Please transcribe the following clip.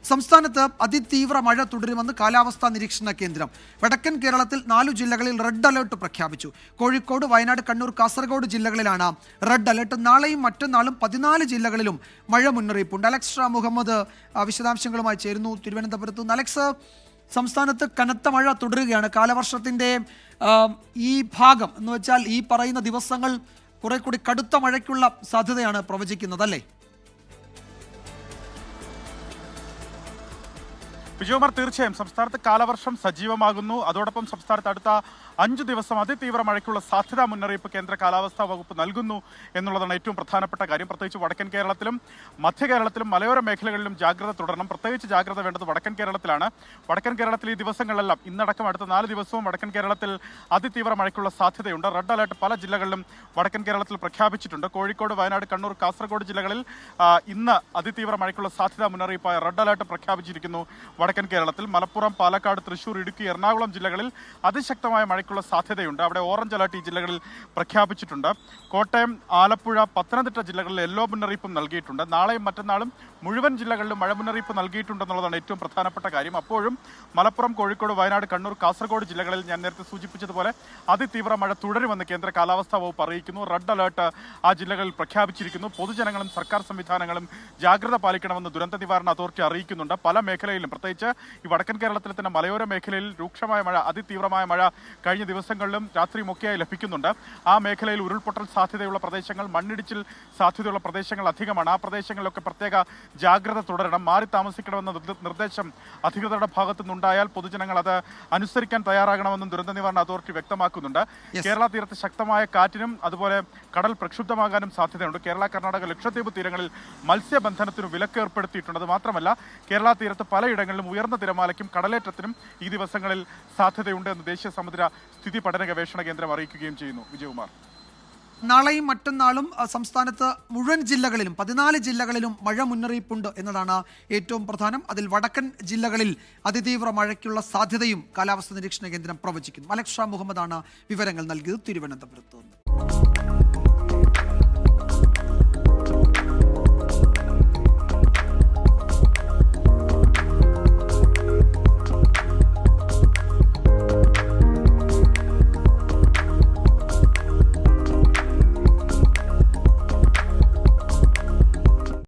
സംസ്ഥാനത്ത് അതിതീവ്ര മഴ തുടരുമെന്ന് കാലാവസ്ഥാ നിരീക്ഷണ കേന്ദ്രം. വടക്കൻ കേരളത്തിൽ 4 ജില്ലകളിൽ റെഡ് അലർട്ട് പ്രഖ്യാപിച്ചു. കോഴിക്കോട്, വയനാട്, കണ്ണൂർ, കാസർഗോഡ് ജില്ലകളിലാണ് റെഡ് അലർട്ട്. നാളെയും മറ്റന്നാളും 14 ജില്ലകളിലും മഴ മുന്നറിയിപ്പുണ്ട്. അലക്സ് മുഹമ്മദ് വിശദാംശങ്ങളുമായി ചേരുന്നു തിരുവനന്തപുരത്ത് നിന്ന്. അലക്സ്, സംസ്ഥാനത്ത് കനത്ത മഴ തുടരുകയാണ്. കാലവർഷത്തിന്റെ ഈ ഭാഗം എന്ന് വെച്ചാൽ ഈ പറയുന്ന ദിവസങ്ങൾ കുറെ കൂടി കടുത്ത മഴയ്ക്കുള്ള സാധ്യതയാണ് പ്രവചിക്കുന്നത്, അല്ലേ? വിജയകുമാർ, തീർച്ചയായും സംസ്ഥാനത്ത് കാലവർഷം സജീവമാകുന്നു. അതോടൊപ്പം സംസ്ഥാനത്ത് അടുത്ത 5 ദിവസം അതിതീവ്ര മഴയ്ക്കുള്ള സാധ്യതാ മുന്നറിയിപ്പ് കേന്ദ്ര കാലാവസ്ഥാ വകുപ്പ് നൽകുന്നു എന്നുള്ളതാണ് ഏറ്റവും പ്രധാനപ്പെട്ട കാര്യം. പ്രത്യേകിച്ച് വടക്കൻ കേരളത്തിലും മധ്യ കേരളത്തിലും മലയോര മേഖലകളിലും ജാഗ്രത തുടരണം. പ്രത്യേകിച്ച് ജാഗ്രത വേണ്ടത് വടക്കൻ കേരളത്തിലാണ്. വടക്കൻ കേരളത്തിൽ ഈ ദിവസങ്ങളിലെല്ലാം ഇന്നടക്കം അടുത്ത 4 ദിവസവും വടക്കൻ കേരളത്തിൽ അതിതീവ്ര മഴയ്ക്കുള്ള സാധ്യതയുണ്ട്. റെഡ് അലർട്ട് പല ജില്ലകളിലും വടക്കൻ കേരളത്തിൽ പ്രഖ്യാപിച്ചിട്ടുണ്ട്. കോഴിക്കോട്, വയനാട്, കണ്ണൂർ, കാസർഗോഡ് ജില്ലകളിൽ ഇന്ന് അതിതീവ്ര മഴയ്ക്കുള്ള സാധ്യതാ മുന്നറിയിപ്പായ റെഡ് അലർട്ട് പ്രഖ്യാപിച്ചിരിക്കുന്നു. വടക്കൻ കേരളത്തിൽ മലപ്പുറം, പാലക്കാട്, തൃശൂർ, ഇടുക്കി, എറണാകുളം ജില്ലകളിൽ അതിശക്തമായ മഴയ്ക്കുള്ള സാധ്യതയുണ്ട്. അവിടെ ഓറഞ്ച് അലർട്ട് ഈ ജില്ലകളിൽ പ്രഖ്യാപിച്ചിട്ടുണ്ട്. കോട്ടയം, ആലപ്പുഴ, പത്തനംതിട്ട ജില്ലകളിൽ യെല്ലോ മുന്നറിയിപ്പും നൽകിയിട്ടുണ്ട്. നാളെയും മറ്റന്നാളും മുഴുവൻ ജില്ലകളിലും മഴ മുന്നറിയിപ്പ് നൽകിയിട്ടുണ്ടെന്നുള്ളതാണ് ഏറ്റവും പ്രധാനപ്പെട്ട കാര്യം. അപ്പോഴും മലപ്പുറം, കോഴിക്കോട്, വയനാട്, കണ്ണൂർ, കാസർഗോഡ് ജില്ലകളിൽ ഞാൻ നേരത്തെ സൂചിപ്പിച്ചതുപോലെ അതിതീവ്ര മഴ തുടരുമെന്ന് കേന്ദ്ര കാലാവസ്ഥാ വകുപ്പ് അറിയിക്കുന്നു. റെഡ് അലർട്ട് ആ ജില്ലകളിൽ പ്രഖ്യാപിച്ചിരിക്കുന്നു. പൊതുജനങ്ങളും സർക്കാർ സംവിധാനങ്ങളും ജാഗ്രത പാലിക്കണമെന്ന് ദുരന്ത നിവാരണ അതോറിറ്റി അറിയിക്കുന്നുണ്ട്. പല മേഖലയിലും പ്രത്യേകിച്ച് ഈ വടക്കൻ കേരളത്തിലെ തന്നെ മലയോര മേഖലയിൽ രൂക്ഷമായ മഴ, അതിതീവ്രമായ മഴ കഴിഞ്ഞ ദിവസങ്ങളിലും രാത്രിയുമൊക്കെയായി ലഭിക്കുന്നുണ്ട്. ആ മേഖലയിൽ ഉരുൾപൊട്ടൽ സാധ്യതയുള്ള പ്രദേശങ്ങൾ, മണ്ണിടിച്ചിൽ സാധ്യതയുള്ള പ്രദേശങ്ങൾ അധികമാണ്. ആ പ്രദേശങ്ങളിലൊക്കെ പ്രത്യേക ജാഗ്രത തുടരണം. മാറി താമസിക്കണമെന്ന നിർദ്ദേശം അധികൃതരുടെ ഭാഗത്തു നിന്നുണ്ടായാൽ പൊതുജനങ്ങൾ അത് അനുസരിക്കാൻ തയ്യാറാകണമെന്നും ദുരന്ത നിവാരണ അതോറിറ്റി വ്യക്തമാക്കുന്നുണ്ട്. കേരള തീരത്ത് ശക്തമായ കാറ്റിനും അതുപോലെ കടൽ പ്രക്ഷുബ്ധമാകാനും സാധ്യതയുണ്ട്. കേരള, കർണാടക, ലക്ഷദ്വീപ് തീരങ്ങളിൽ മത്സ്യബന്ധനത്തിന് വിലക്ക് ഏർപ്പെടുത്തിയിട്ടുണ്ട്. അത് മാത്രമല്ല കേരള തീരത്ത് പലയിടങ്ങളിലും ഉയർന്ന തിരമാലയ്ക്കും കടലേറ്റത്തിനും ഈ ദിവസങ്ങളിൽ സാധ്യതയുണ്ട് എന്ന് ദേശീയ സമുദ്ര സ്ഥിതി പഠന ഗവേഷണ കേന്ദ്രം അറിയിക്കുകയും ചെയ്യുന്നു. വിജയകുമാർ, നാളെയും മറ്റന്നാളും സംസ്ഥാനത്ത് മുഴുവൻ ജില്ലകളിലും 14 ജില്ലകളിലും മഴ മുന്നറിയിപ്പുണ്ട് എന്നതാണ് ഏറ്റവും പ്രധാനം. അതിൽ വടക്കൻ ജില്ലകളിൽ അതിതീവ്ര മഴയ്ക്കുള്ള സാധ്യതയും കാലാവസ്ഥാ നിരീക്ഷണ കേന്ദ്രം പ്രവചിക്കുന്നു. അലക്സ് മുഹമ്മദാണ് വിവരങ്ങൾ നൽകിയത് തിരുവനന്തപുരത്ത് നിന്ന്.